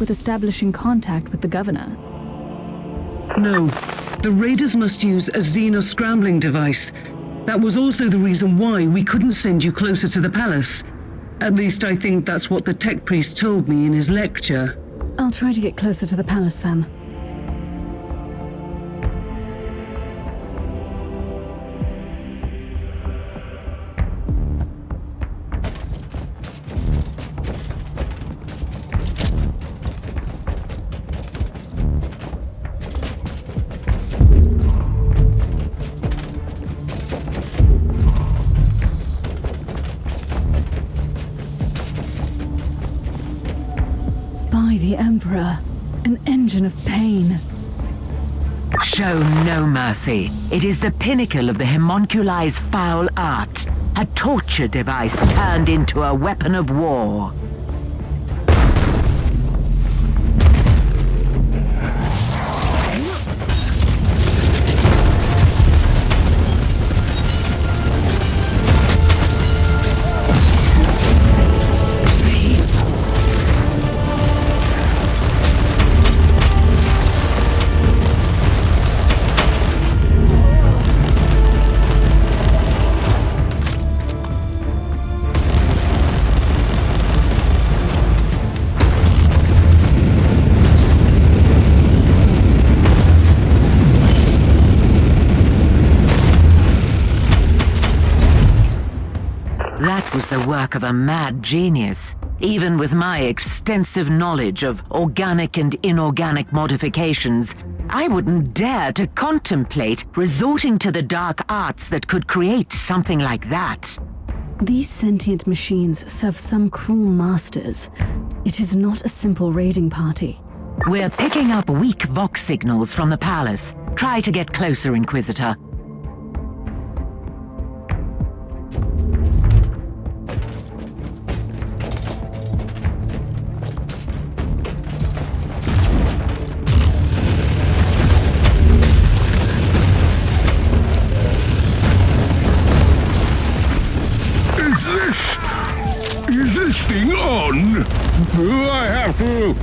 with establishing contact with the governor. No. The raiders must use a Xeno scrambling device. That was also the reason why we couldn't send you closer to the palace. At least I think that's what the tech priest told me in his lecture. I'll try to get closer to the palace then. The Emperor, an engine of pain. Show no mercy. It is the pinnacle of the homunculi's foul art. A torture device turned into a weapon of war. That was the work of a mad genius. Even with my extensive knowledge of organic and inorganic modifications, I wouldn't dare to contemplate resorting to the dark arts that could create something like that. These sentient machines serve some cruel masters. It is not a simple raiding party. We're picking up weak vox signals from the palace. Try to get closer, Inquisitor. Is this thing on? Do I have to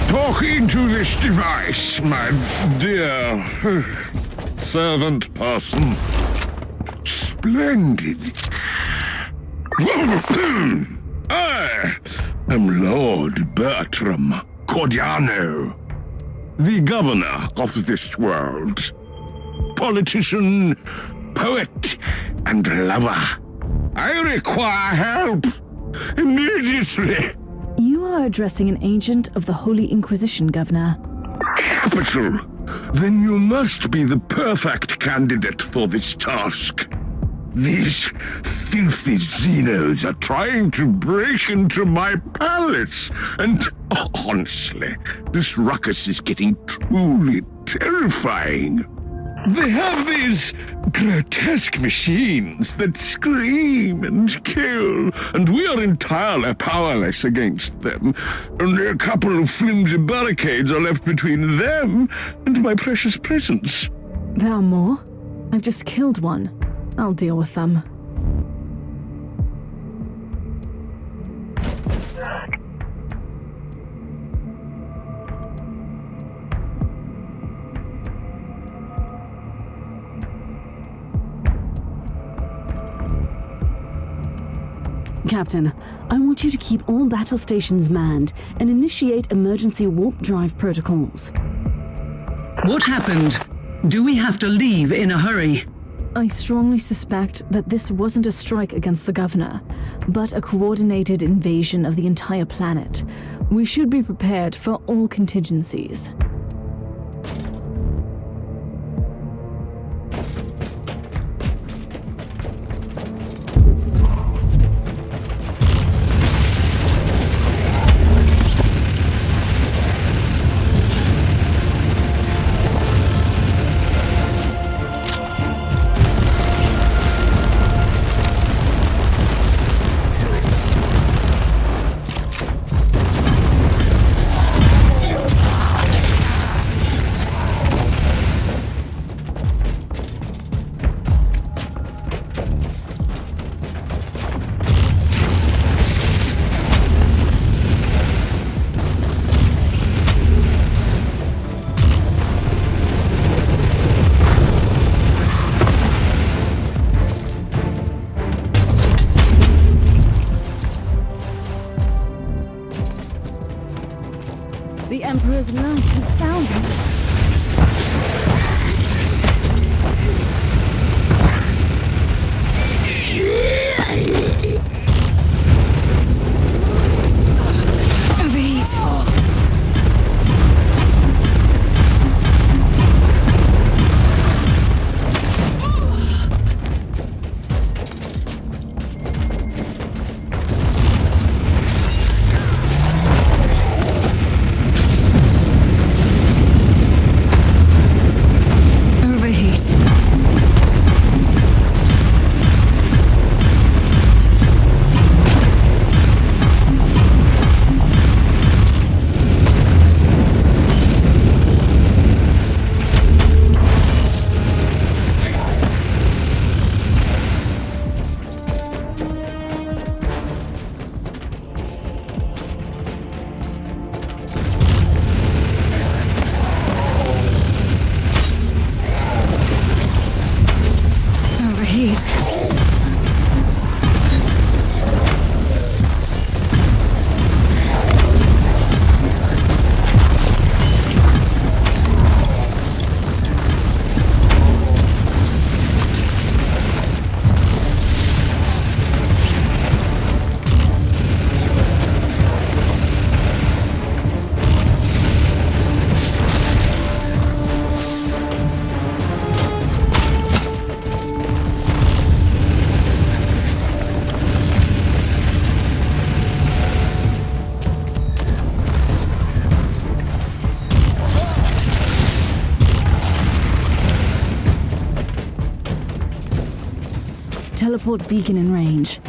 talk into this device, my dear servant person? Splendid. I am Lord Bertram Cordiano, the governor of this world. Politician, poet, and lover. I require help immediately. You are addressing an agent of the Holy Inquisition, Governor. Capital. Then you must be the perfect candidate for this task. These filthy Xenos are trying to break into my palace, and honestly, this ruckus is getting truly terrifying. They have these grotesque machines that scream and kill, and we are entirely powerless against them. Only a couple of flimsy barricades are left between them and my precious presence. There are more? I've just killed one. I'll deal with them. Captain, I want you to keep all battle stations manned and initiate emergency warp drive protocols. What happened? Do we have to leave in a hurry? I strongly suspect that this wasn't a strike against the governor, but a coordinated invasion of the entire planet. We should be prepared for all contingencies. The Emperor's light has found him. Overheat. Teleport beacon in range.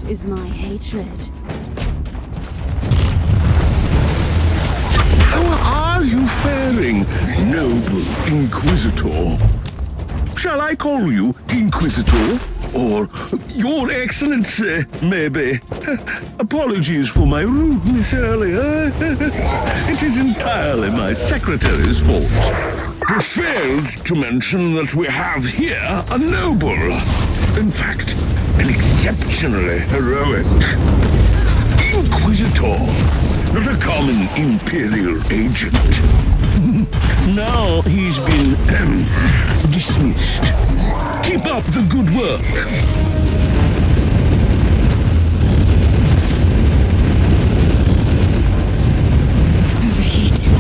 Is my hatred. How are you faring, noble Inquisitor? Shall I call you Inquisitor? Or Your Excellency, maybe? Apologies for my rudeness earlier. It is entirely my secretary's fault. I failed to mention that we have here a noble. In fact, an exceptionally heroic Inquisitor, not a common Imperial agent. Now he's been dismissed. Keep up the good work. Overheat.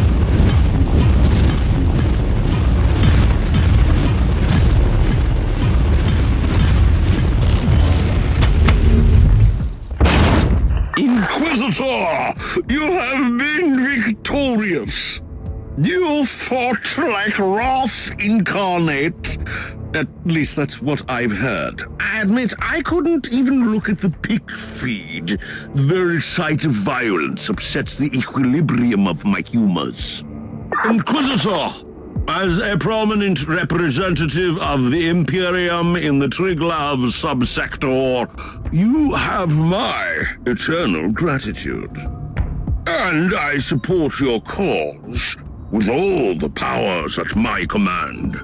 Inquisitor, you have been victorious. You fought like wrath incarnate. At least that's what I've heard. I admit I couldn't even look at the pick feed. The very sight of violence upsets the equilibrium of my humors. Inquisitor! As a prominent representative of the Imperium in the Triglav subsector, you have my eternal gratitude. And I support your cause with all the powers at my command.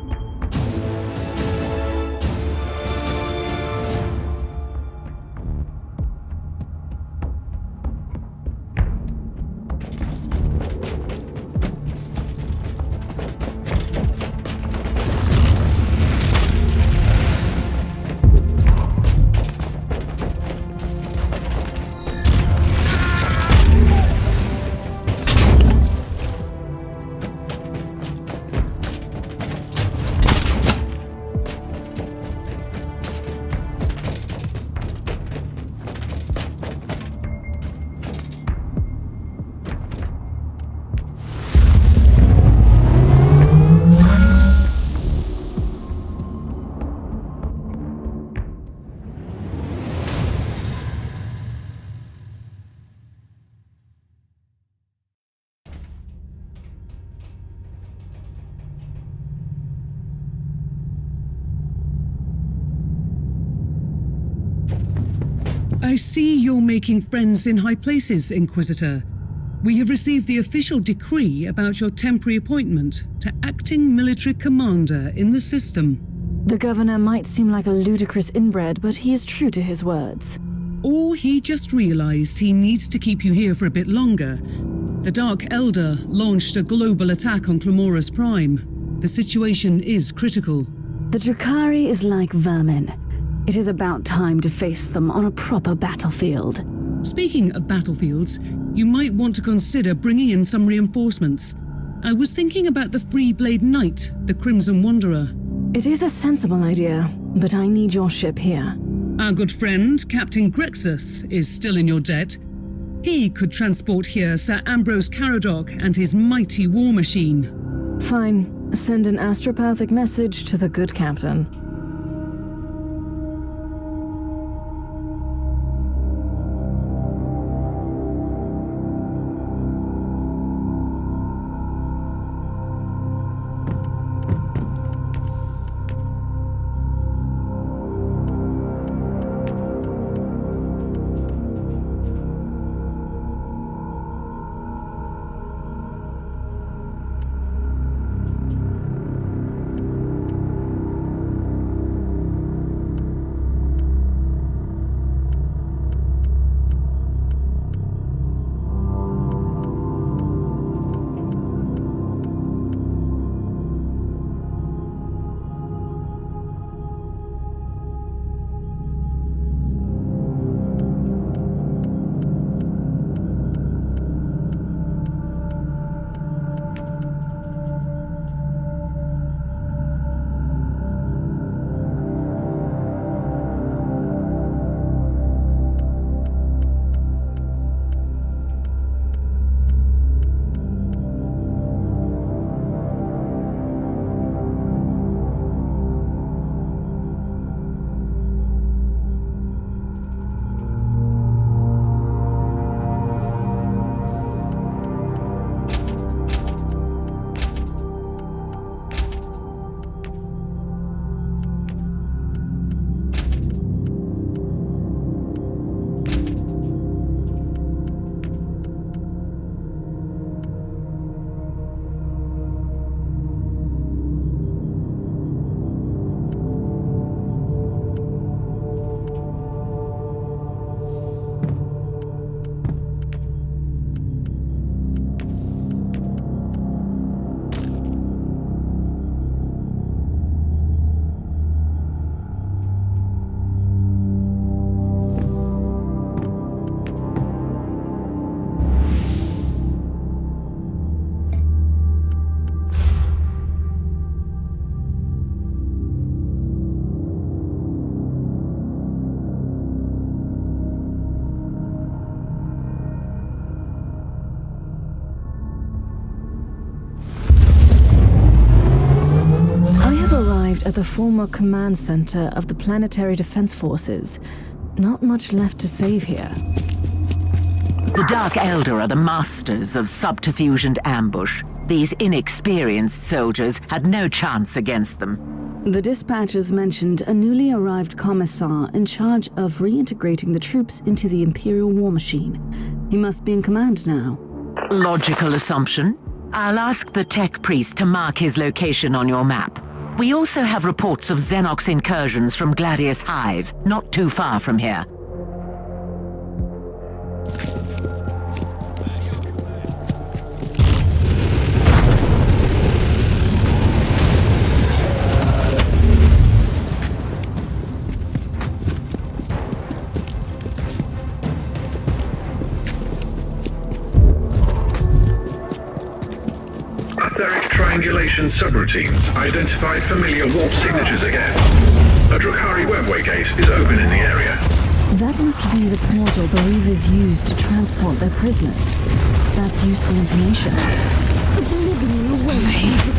I see you're making friends in high places, Inquisitor. We have received the official decree about your temporary appointment to acting military commander in the system. The governor might seem like a ludicrous inbred, but he is true to his words. Or he just realized he needs to keep you here for a bit longer. The Dark Elder launched a global attack on Clamora's Prime. The situation is critical. The Drukhari is like vermin. It is about time to face them on a proper battlefield. Speaking of battlefields, you might want to consider bringing in some reinforcements. I was thinking about the Free-Blade Knight, the Crimson Wanderer. It is a sensible idea, but I need your ship here. Our good friend, Captain Grexus, is still in your debt. He could transport here Sir Ambrose Caradoc and his mighty war machine. Fine. Send an astropathic message to the good captain. the former command center of the Planetary Defense Forces. Not much left to save here. The Dark Elder are the masters of subterfuge and ambush. These inexperienced soldiers had no chance against them. The dispatches mentioned a newly arrived commissar in charge of reintegrating the troops into the Imperial war machine. He must be in command now. Logical assumption. I'll ask the tech priest to mark his location on your map. We also have reports of Xenox incursions from Gladius Hive, not too far from here. Triangulation subroutines identify familiar warp signatures again. A Drukhari webway gate is open in the area. That must be the portal the Reavers used to transport their prisoners. That's useful information. Overheat.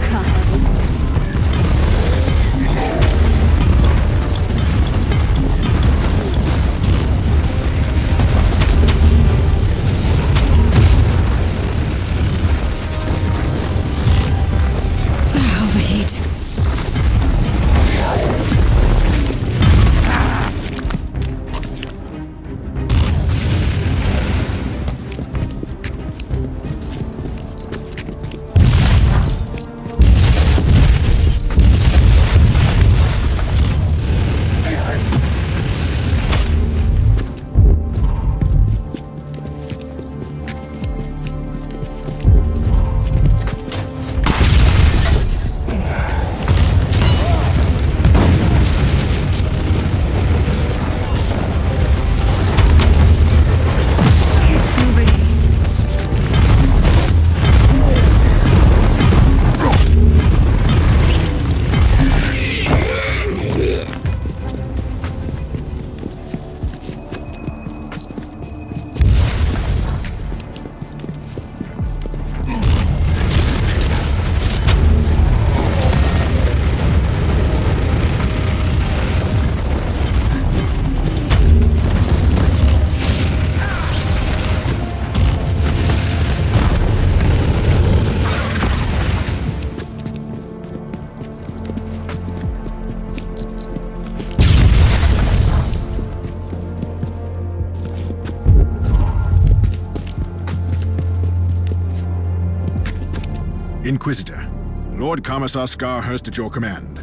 Inquisitor, Lord Commissar Scarhurst at your command.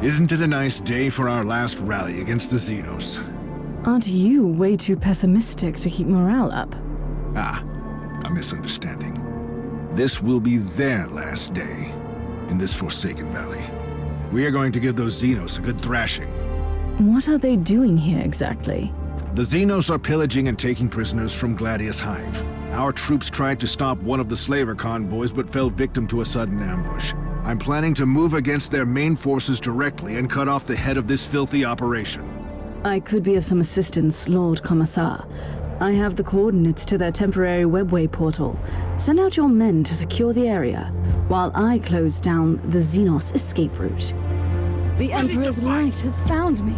Isn't it a nice day for our last rally against the Xenos? Aren't you way too pessimistic to keep morale up? Ah, a misunderstanding. This will be their last day in this Forsaken Valley. We are going to give those Xenos a good thrashing. What are they doing here exactly? The Xenos are pillaging and taking prisoners from Gladius Hive. Our troops tried to stop one of the slaver convoys but fell victim to a sudden ambush. I'm planning to move against their main forces directly and cut off the head of this filthy operation. I could be of some assistance, Lord Commissar. I have the coordinates to their temporary webway portal. Send out your men to secure the area, while I close down the Xenos escape route. The Emperor's light has found me.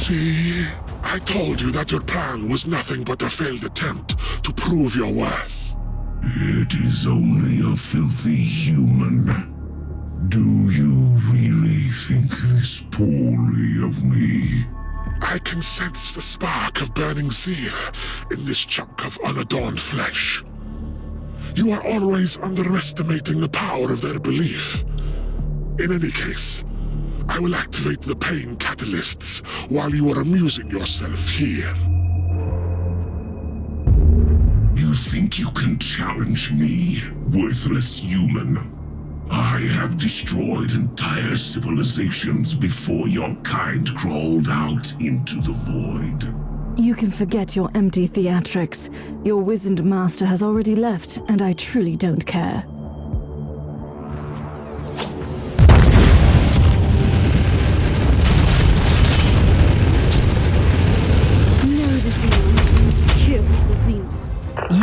See? I told you that your plan was nothing but a failed attempt to prove your worth. It is only a filthy human. Do you really think this poorly of me? I can sense the spark of burning zeal in this chunk of unadorned flesh. You are always underestimating the power of their belief. In any case, I will activate the pain catalysts while you are amusing yourself here. You think you can challenge me, worthless human? I have destroyed entire civilizations before your kind crawled out into the void. You can forget your empty theatrics. Your wizened master has already left, and I truly don't care.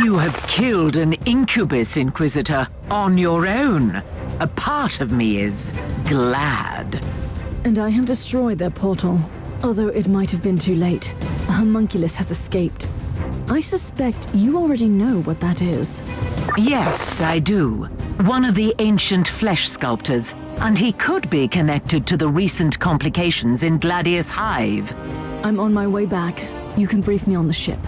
You have killed an incubus, Inquisitor, on your own. A part of me is glad. And I have destroyed their portal, although it might have been too late. A homunculus has escaped. I suspect you already know what that is. Yes, I do. One of the ancient flesh sculptors, and he could be connected to the recent complications in Gladius Hive. I'm on my way back. You can brief me on the ship.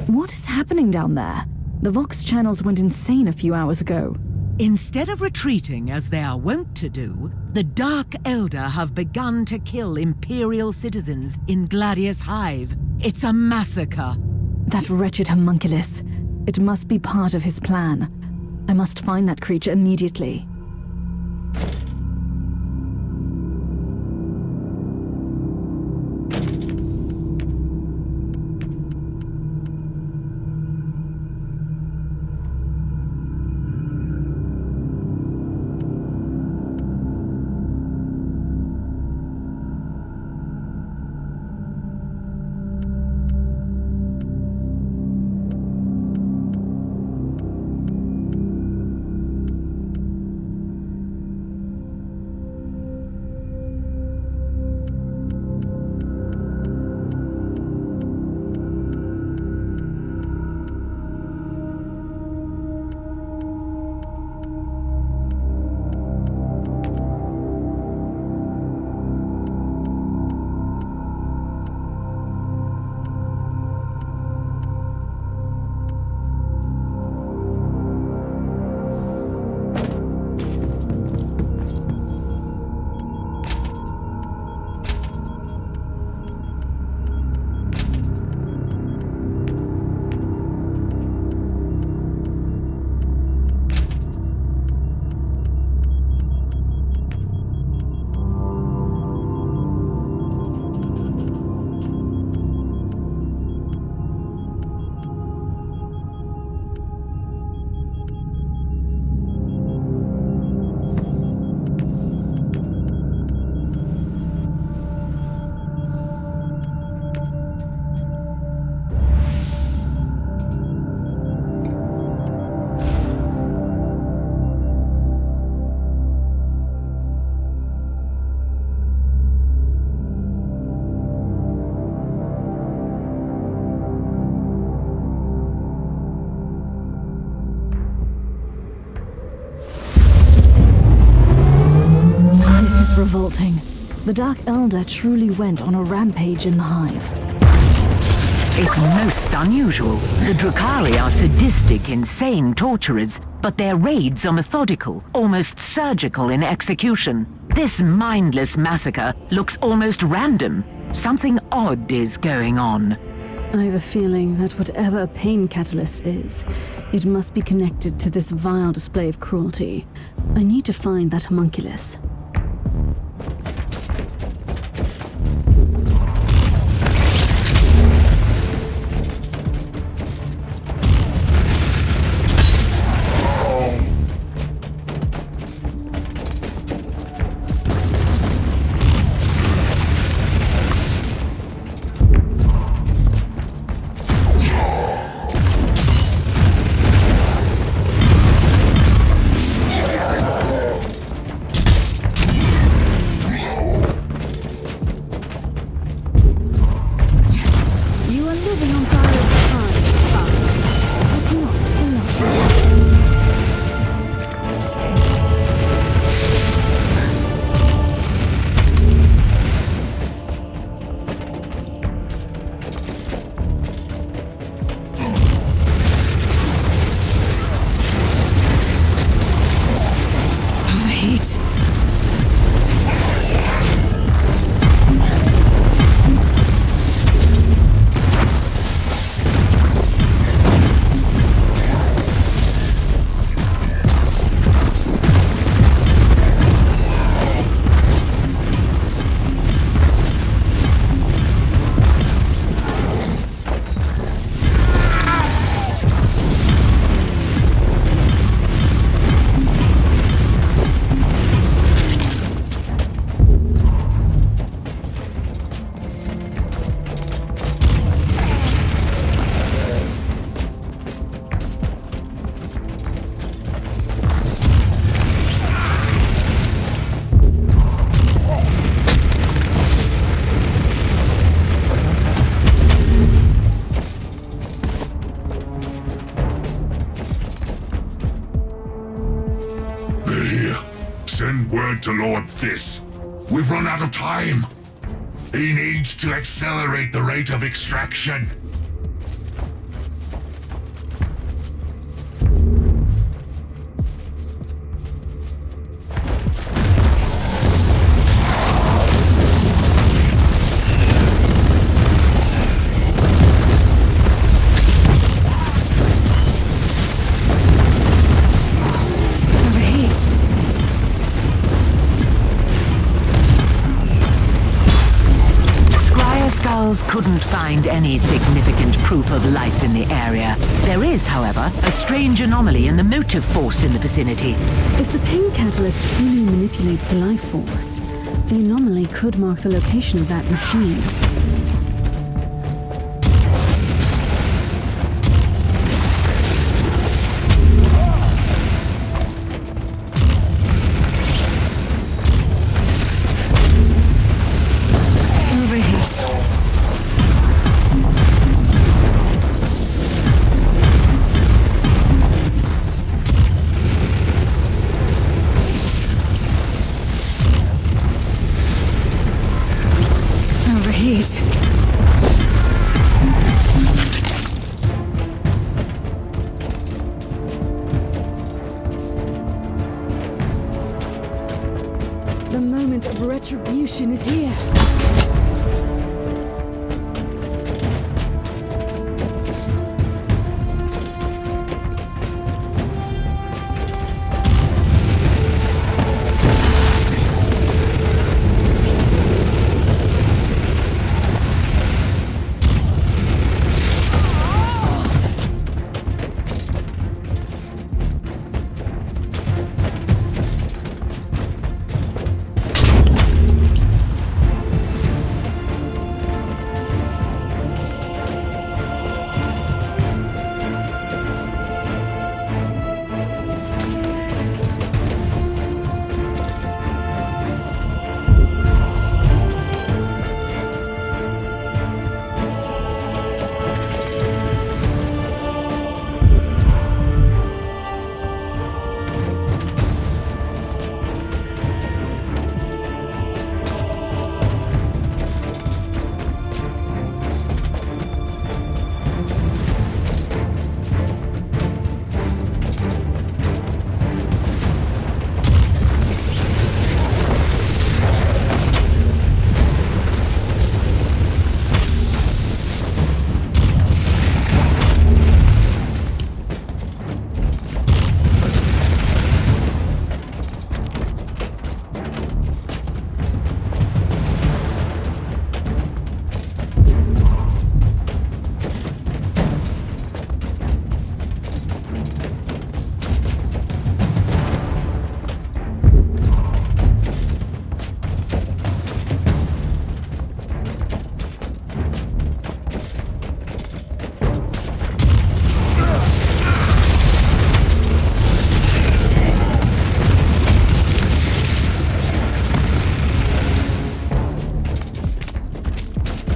What is happening down there? The Vox channels went insane a few hours ago. Instead of retreating as they are wont to do, the Dark Elder have begun to kill Imperial citizens in Gladius Hive. It's a massacre. That wretched homunculus. It must be part of his plan. I must find that creature immediately. Revolting. The Dark Elder truly went on a rampage in the Hive. It's most unusual. The Drukhari are sadistic, insane torturers, but their raids are methodical, almost surgical in execution. This mindless massacre looks almost random. Something odd is going on. I have a feeling that whatever a pain catalyst is, it must be connected to this vile display of cruelty. I need to find that homunculus. Send word to Lord This. We've run out of time. He needs to accelerate the rate of extraction. Couldn't find any significant proof of life in the area. There is, however, a strange anomaly in the motive force in the vicinity. If the pain catalyst truly manipulates the life force, the anomaly could mark the location of that machine. The moment of retribution is here.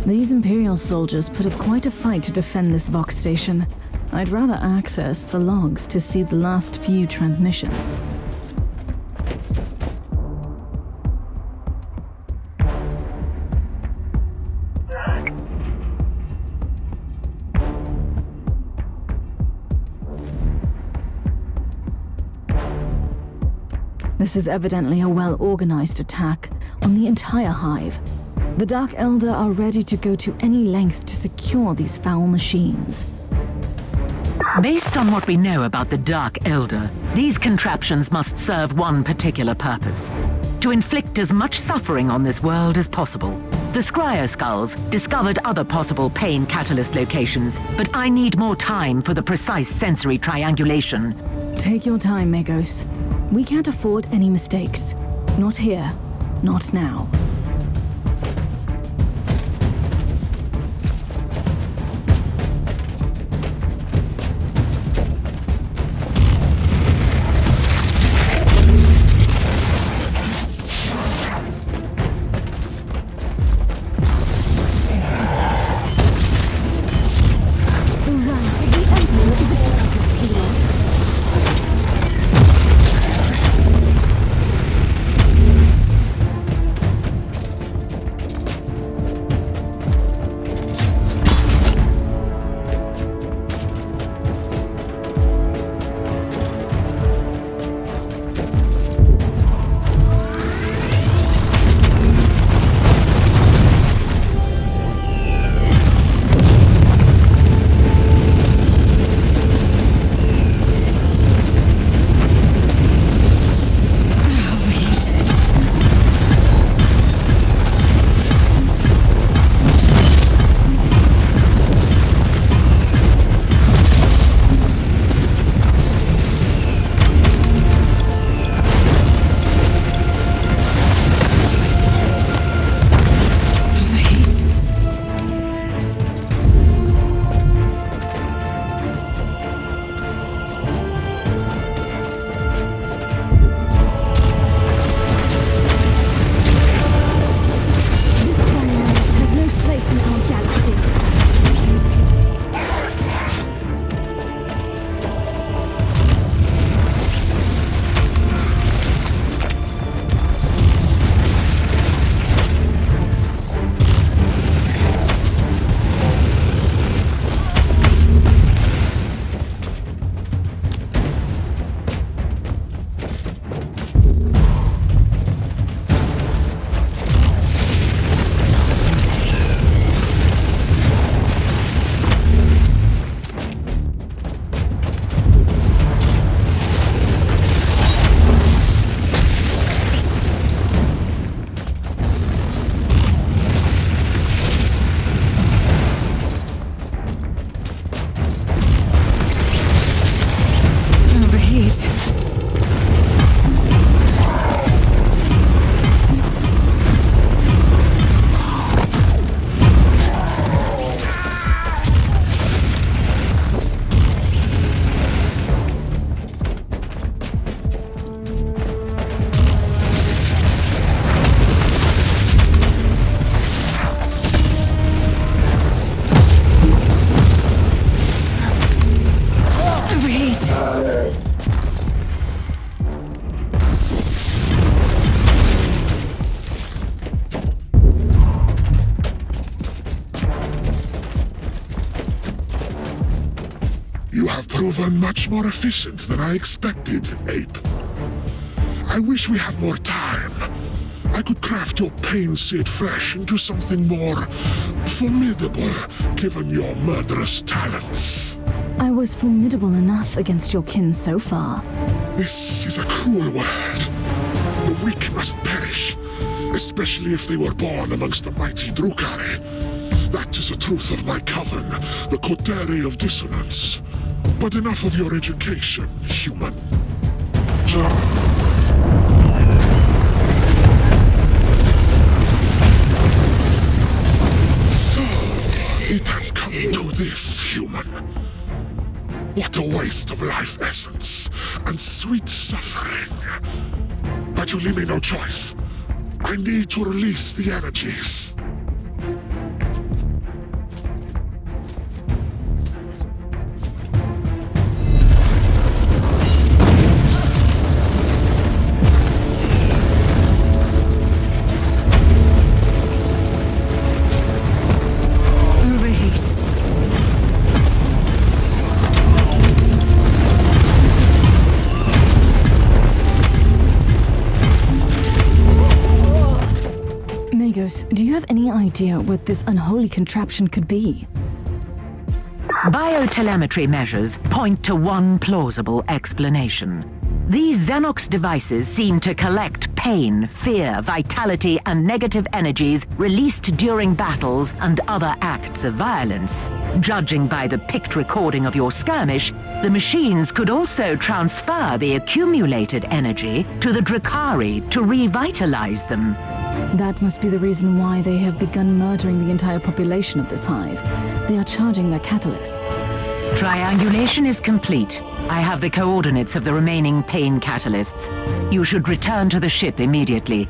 These Imperial soldiers put up quite a fight to defend this Vox station. I'd rather access the logs to see the last few transmissions. This is evidently a well-organized attack on the entire hive. The Dark Elder are ready to go to any length to secure these foul machines. Based on what we know about the Dark Elder, these contraptions must serve one particular purpose: to inflict as much suffering on this world as possible. The Scryer Skulls discovered other possible pain catalyst locations, but I need more time for the precise sensory triangulation. Take your time, Magos. We can't afford any mistakes. Not here. Not now. You have proven much more efficient than I expected, Ape. I wish we had more time. I could craft your pain-seared flesh into something more formidable, given your murderous talents. I was formidable enough against your kin so far. This is a cruel world. The weak must perish, especially if they were born amongst the mighty Drukhari. That is the truth of my coven, the coterie of dissonance. But enough of your education, human. So, it has come to this, human. What a waste of life essence and sweet suffering. But you leave me no choice. I need to release the energies. do you have any idea what this unholy contraption could be? Biotelemetry measures point to one plausible explanation. These Xenox devices seem to collect pain, fear, vitality, and negative energies released during battles and other acts of violence. Judging by the picked recording of your skirmish, the machines could also transfer the accumulated energy to the Drukhari to revitalize them. That must be the reason why they have begun murdering the entire population of this hive. They are charging their catalysts. Triangulation is complete. I have the coordinates of the remaining pain catalysts. You should return to the ship immediately.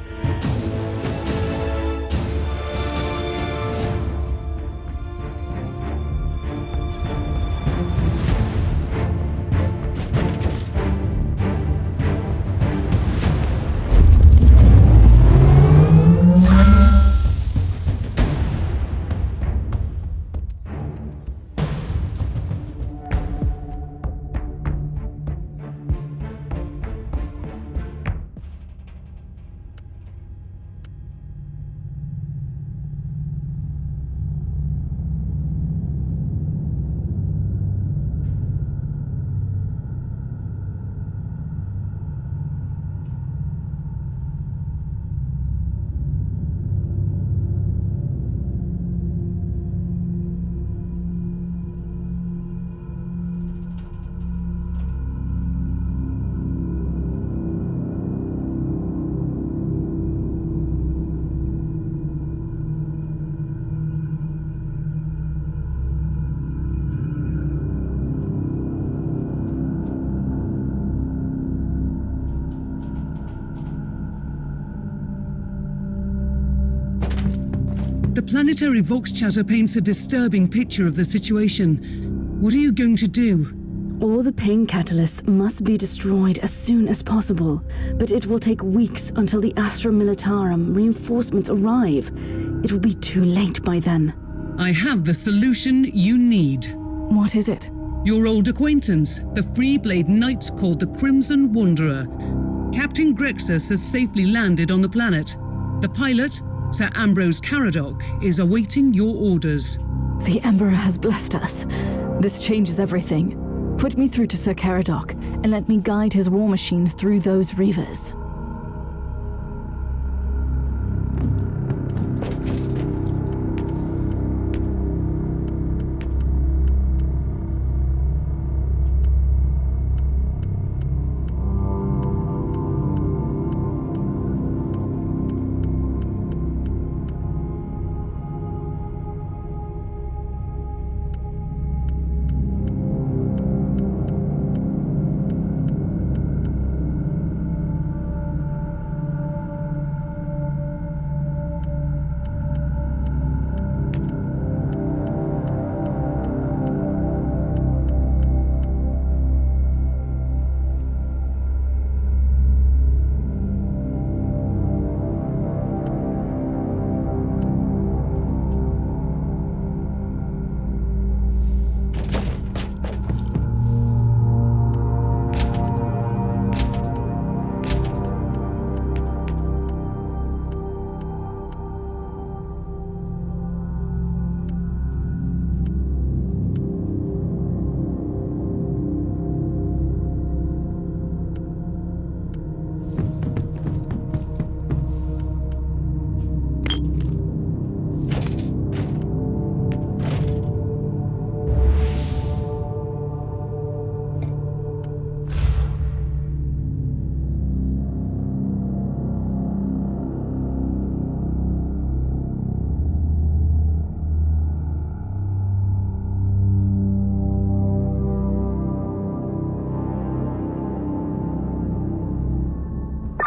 The planetary vox chatter paints a disturbing picture of the situation. What are you going to do? All the pain catalysts must be destroyed as soon as possible, but it will take weeks until the Astra Militarum reinforcements arrive. It will be too late by then. I have the solution you need. What is it? Your old acquaintance, the Freeblade Knight called the Crimson Wanderer. Captain Grexus has safely landed on the planet. The pilot, Sir Ambrose Caradoc, is awaiting your orders. The Emperor has blessed us. This changes everything. Put me through to Sir Caradoc and let me guide his war machine through those reavers.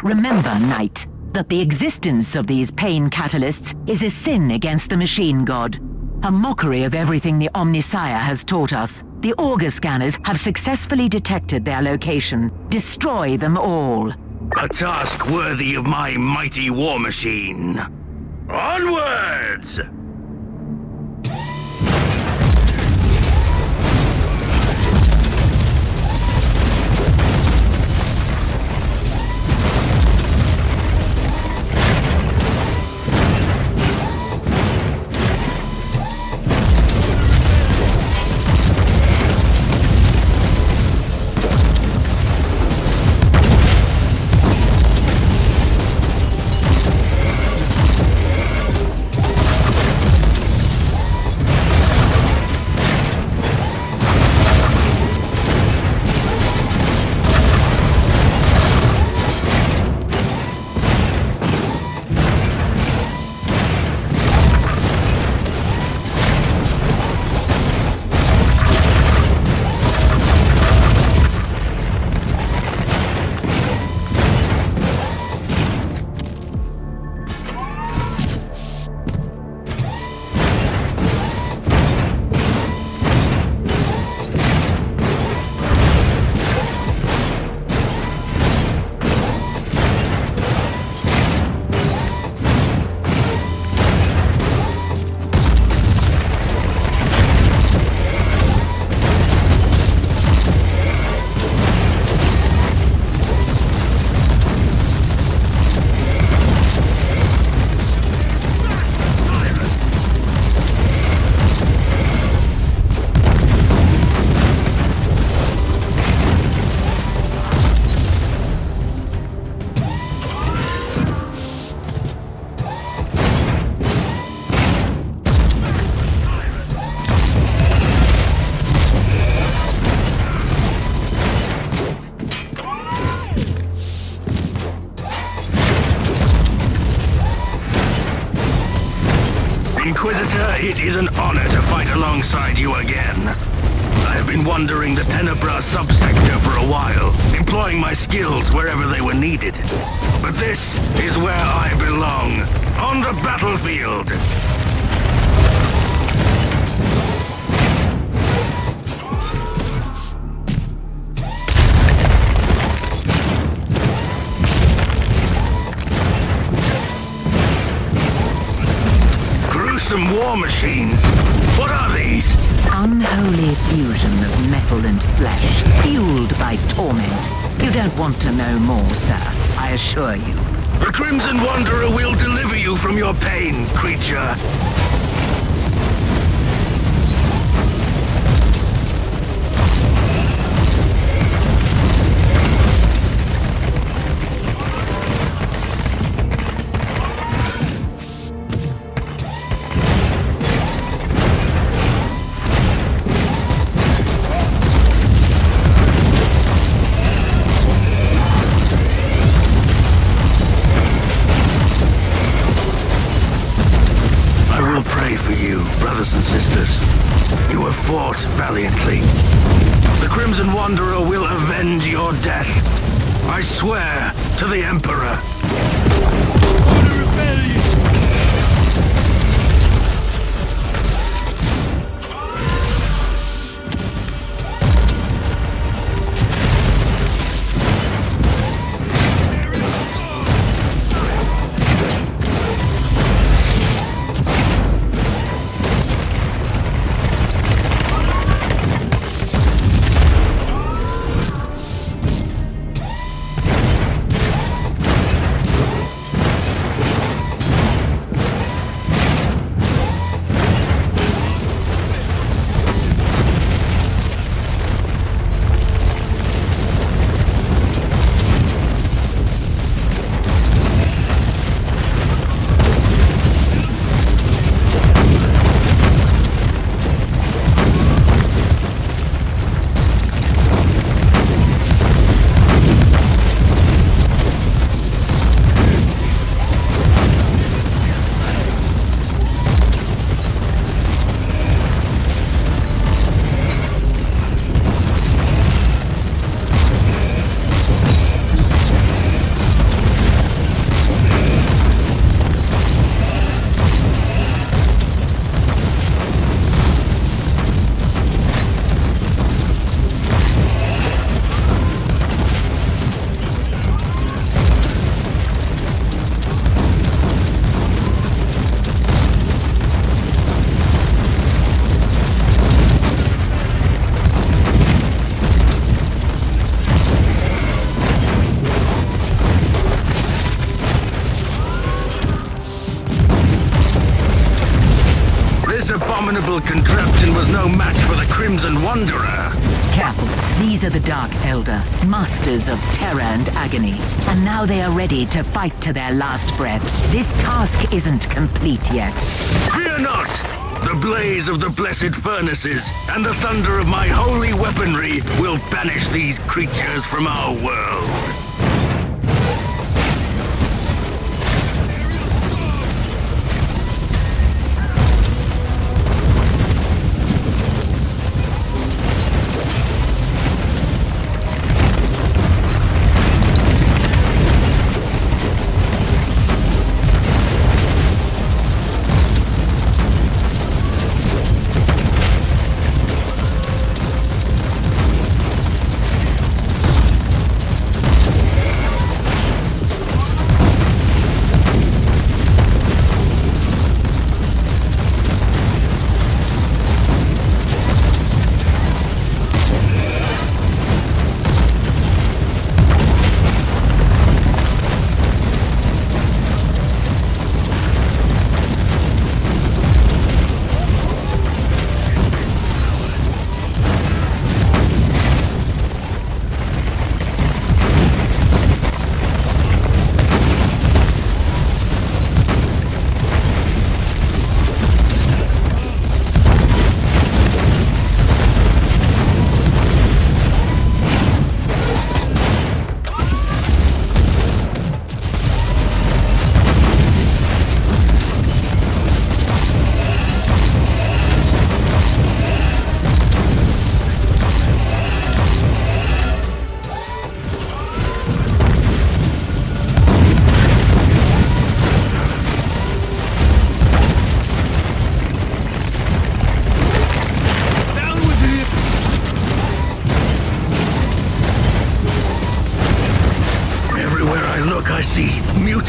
Remember, Knight, that the existence of these pain catalysts is a sin against the machine god. A mockery of everything the Omnissiah has taught us. The auger scanners have successfully detected their location. Destroy them all. A task worthy of my mighty war machine. Onwards! Inquisitor, it is an honor to fight alongside you again. I have been wandering the Tenebra subsector for a while, employing my skills wherever they were needed. But this is where I belong, on the battlefield. Gruesome war machines. What are these? Unholy fusion of metal and flesh, fueled by torment. You don't want to know more, sir, I assure you. The Crimson Wanderer will deliver you from your pain, creature. Brothers and sisters, you have fought valiantly. The Crimson Wanderer will avenge your death. I swear to the Emperor. Abominable contraption was no match for the Crimson Wanderer. Careful, these are the Dark Elder, masters of terror and agony. And now they are ready to fight to their last breath. This task isn't complete yet. Fear not! The blaze of the blessed furnaces and the thunder of my holy weaponry will banish these creatures from our world.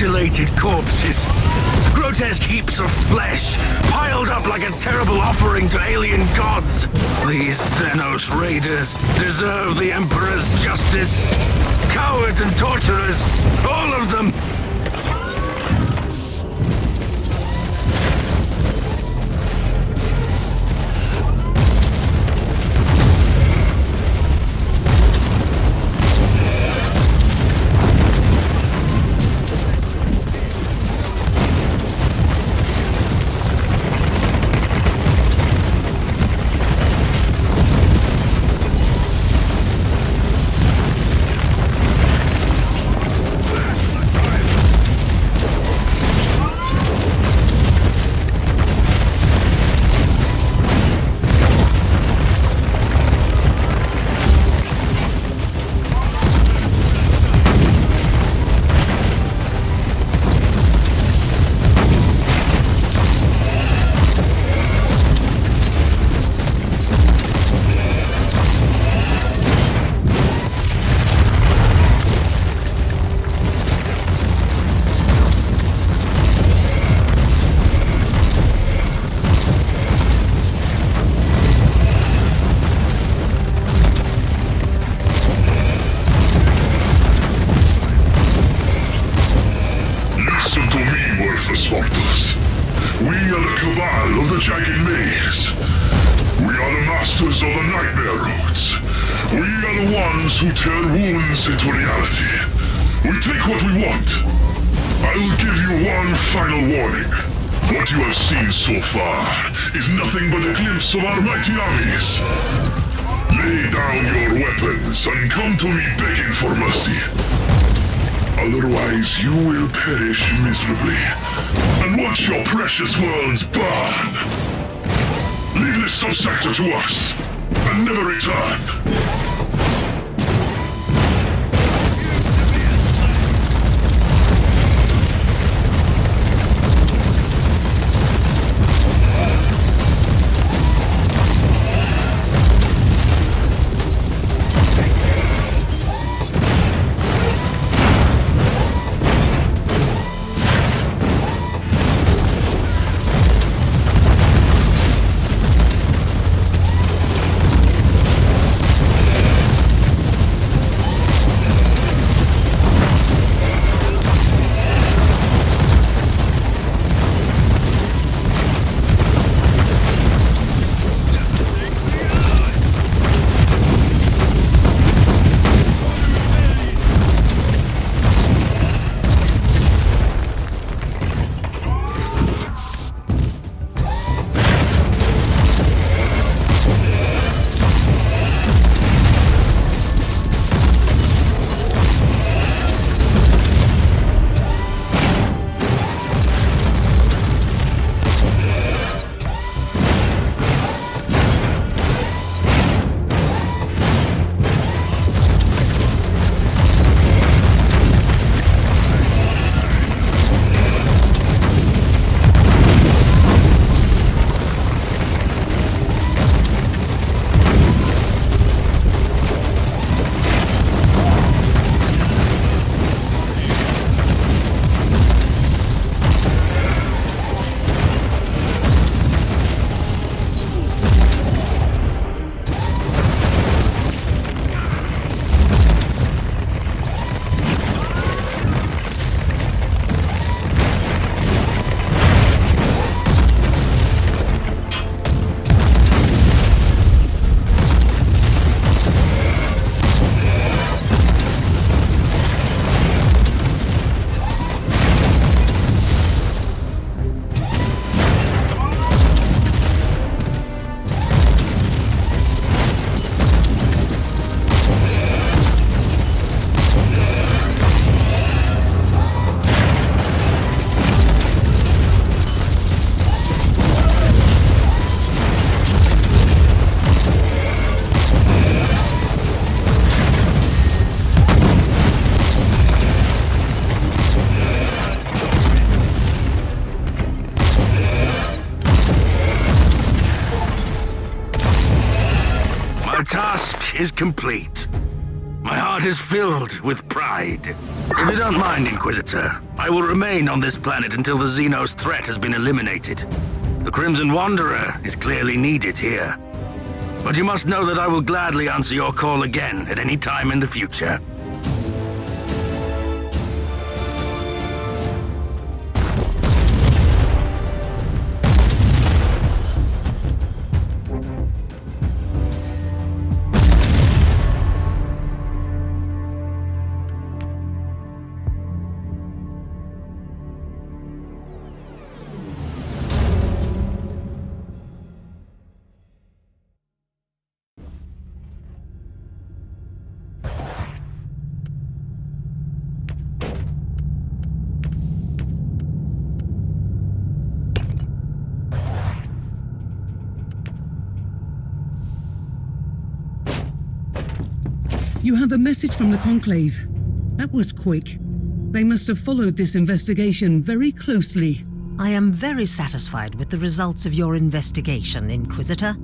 mutilated corpses. Grotesque heaps of flesh, piled up like a terrible offering to alien gods. These Xenos raiders deserve the Emperor's justice. Cowards and torturers, all of them. Who tear wounds into reality. We take what we want. I will give you one final warning. What you have seen so far is nothing but a glimpse of our mighty armies. Lay down your weapons and come to me begging for mercy. Otherwise you will perish miserably and watch your precious worlds burn. Leave this subsector to us and never return. task is complete. My heart is filled with pride. If you don't mind, Inquisitor, I will remain on this planet until the Xenos threat has been eliminated. The Crimson Wanderer is clearly needed here. But you must know that I will gladly answer your call again at any time in the future. You have a message from the Conclave. That was quick. They must have followed this investigation very closely. I am very satisfied with the results of your investigation, Inquisitor.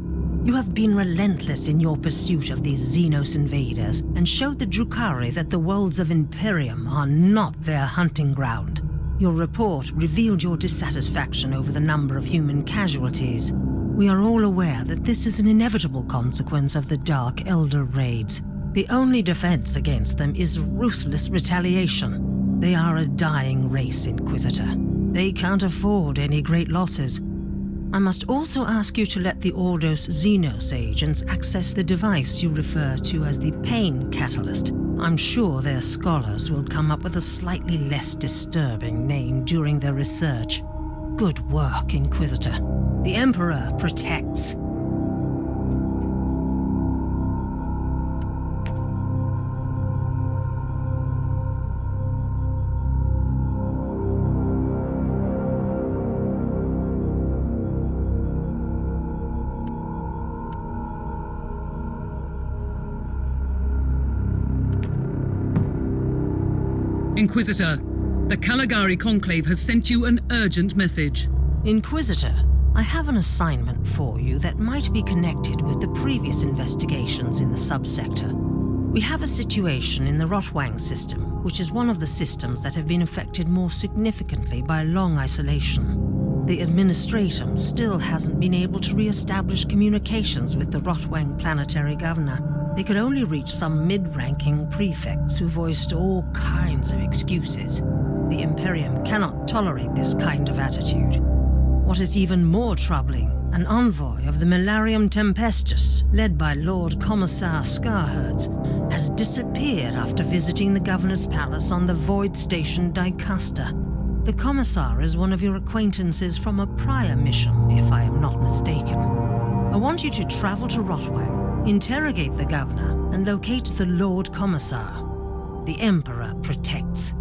You have been relentless in your pursuit of these Xenos invaders and showed the Drukhari that the worlds of Imperium are not their hunting ground. Your report revealed your dissatisfaction over the number of human casualties. We are all aware that this is an inevitable consequence of the Dark Elder raids. The only defense against them is ruthless retaliation. They are a dying race, Inquisitor. They can't afford any great losses. I must also ask you to let the Ordos Xenos agents access the device you refer to as the Pain Catalyst. I'm sure their scholars will come up with a slightly less disturbing name during their research. Good work, Inquisitor. The Emperor protects. Inquisitor, the Kalaigari Conclave has sent you an urgent message. Inquisitor, I have an assignment for you that might be connected with the previous investigations in the subsector. We have a situation in the Rotwang system, which is one of the systems that have been affected more significantly by long isolation. The Administratum still hasn't been able to re-establish communications with the Rotwang planetary governor. They could only reach some mid-ranking prefects who voiced all kinds of excuses. The Imperium cannot tolerate this kind of attitude. What is even more troubling, an envoy of the Milarium Tempestus, led by Lord Commissar Scarherds, has disappeared after visiting the Governor's Palace on the Void Station Dicaster. The Commissar is one of your acquaintances from a prior mission, if I am not mistaken. I want you to travel to Rotwang, interrogate the Governor, and locate the Lord Commissar. The Emperor protects.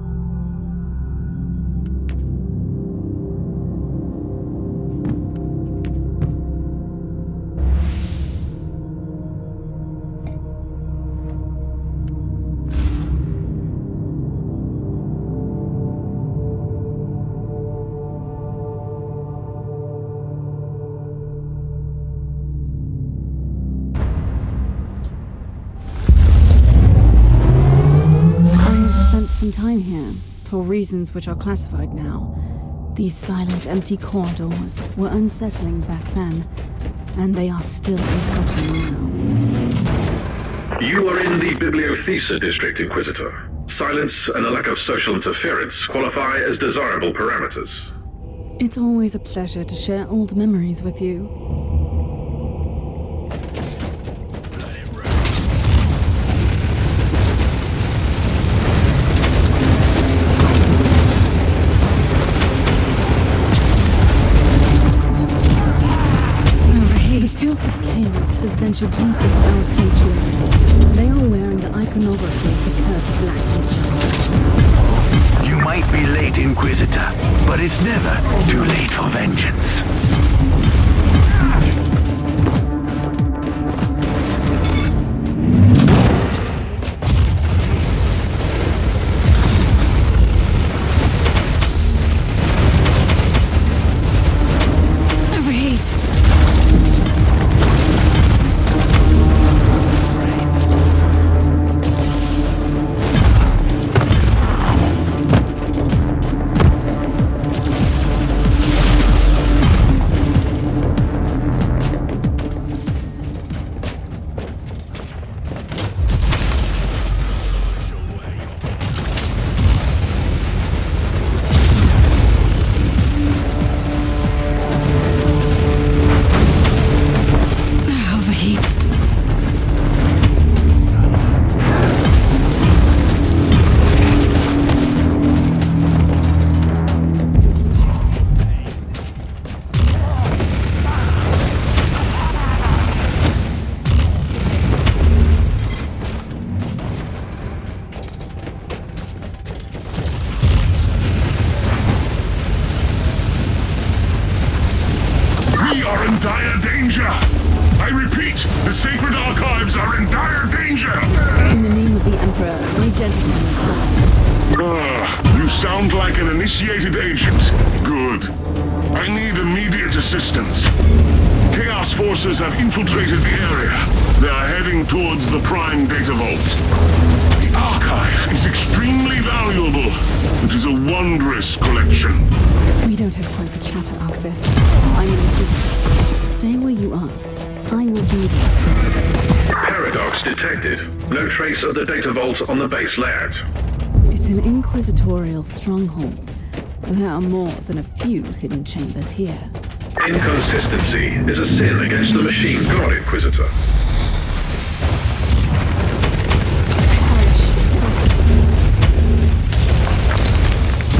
Some time here, for reasons which are classified now. These silent, empty corridors were unsettling back then, and they are still unsettling now. You are in the Bibliotheca district, Inquisitor. Silence and a lack of social interference qualify as desirable parameters. It's always a pleasure to share old memories with you. The chaos has ventured deep into our sanctuary. They are wearing the iconography of the cursed Black Witch. You might be late, Inquisitor, but it's never too late for vengeance. danger! I repeat, the sacred archives are in dire danger! In the name of the Emperor, identify yourself. You sound like an initiated agent. Good. I need immediate assistance. Chaos forces have infiltrated the area. They are heading towards the Prime Data Vault. The archive is extremely valuable. It is a wondrous collection. We don't have time for chatter, Archivist. I'm an Inquisitor. Stay where you are. I will be there soon. Paradox detected. No trace of the data vault on the base layout. It's an inquisitorial stronghold. There are more than a few hidden chambers here. Inconsistency is a sin against the machine god, Inquisitor.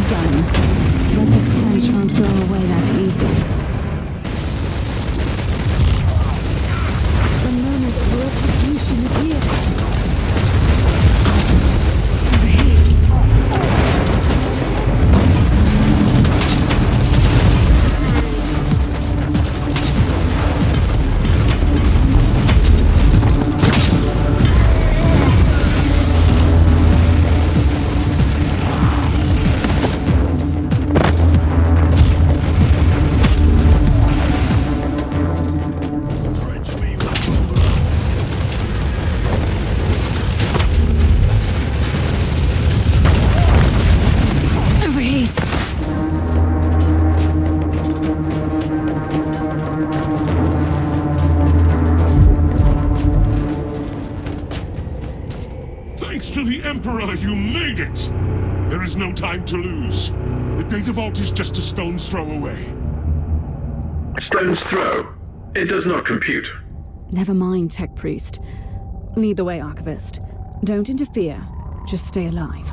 Done. Let the stench won't go away that easy. The moment of retribution is here. You made it! There is no time to lose. The data vault is just a stone's throw away. Stone's throw? It does not compute. Never mind, Tech Priest. Lead the way, Archivist. Don't interfere. Just stay alive.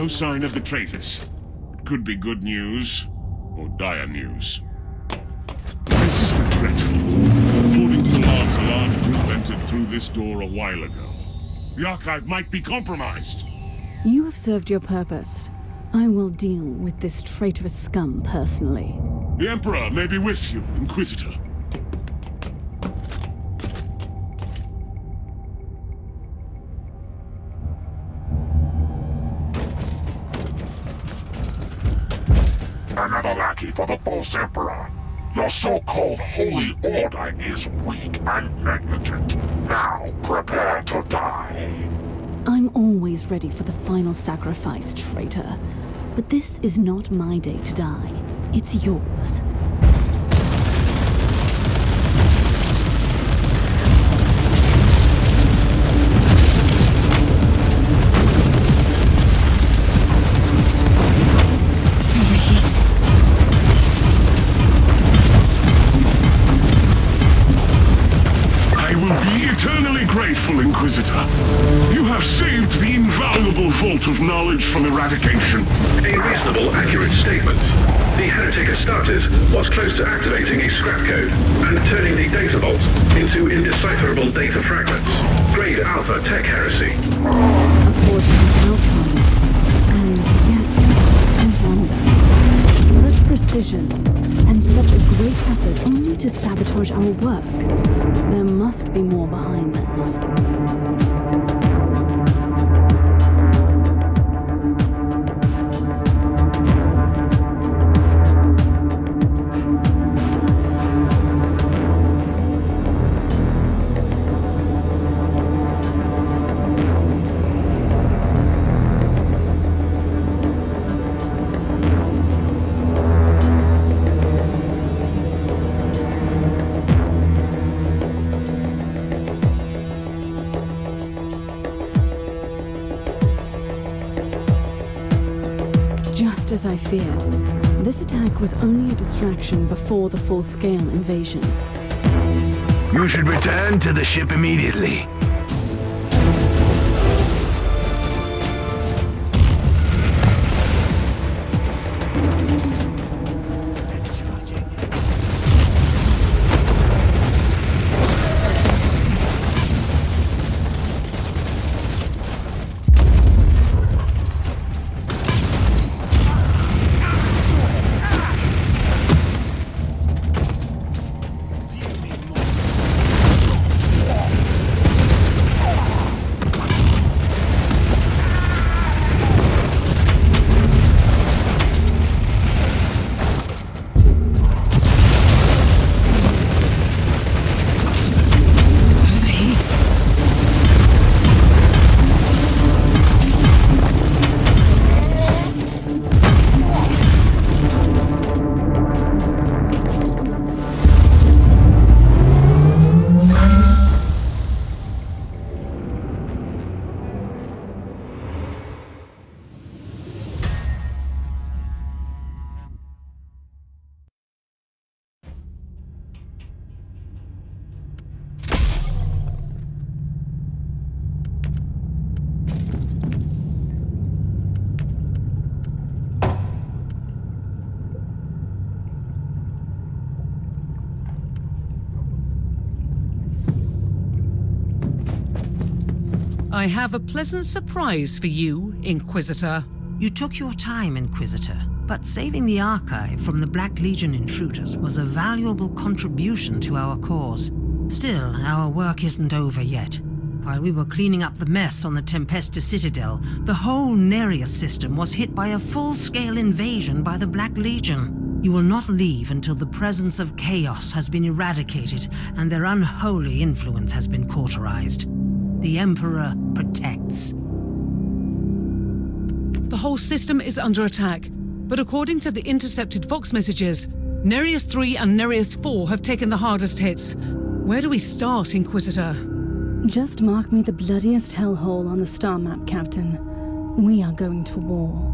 Sign of the traitors. It could be good news, or dire news. This is regretful. According to the logs, a large group entered through this door a while ago. The archive might be compromised. You have served your purpose. I will deal with this traitorous scum personally. The Emperor may be with you, Inquisitor. Another lackey for the false Emperor. Your so-called Holy Order is weak and negligent. Now prepare to die. I'm always ready for the final sacrifice, traitor. But this is not my day to die. It's yours. I will be eternally grateful faithful Inquisitor. You have saved the invaluable vault of knowledge from eradication. A reasonable, accurate statement. The heretic Astartes was close to activating a scrap code and turning the data vault into indecipherable data fragments. Grade Alpha tech heresy. A fortunate outcome. And yet, I wonder. Such precision and such a great effort only to sabotage our work. There must be more behind this. As I feared, this attack was only a distraction before the full-scale invasion. You should return to the ship immediately. I have a pleasant surprise for you, Inquisitor. You took your time, Inquisitor, but saving the Archive from the Black Legion intruders was a valuable contribution to our cause. Still, our work isn't over yet. While we were cleaning up the mess on the Tempestus Citadel, the whole Nereus system was hit by a full-scale invasion by the Black Legion. You will not leave until the presence of chaos has been eradicated and their unholy influence has been cauterized. The Emperor protects. The whole system is under attack, but according to the intercepted Vox messages, Nereus 3 and Nereus 4 have taken the hardest hits. Where do we start, Inquisitor? Just mark me the bloodiest hellhole on the star map, Captain. We are going to war.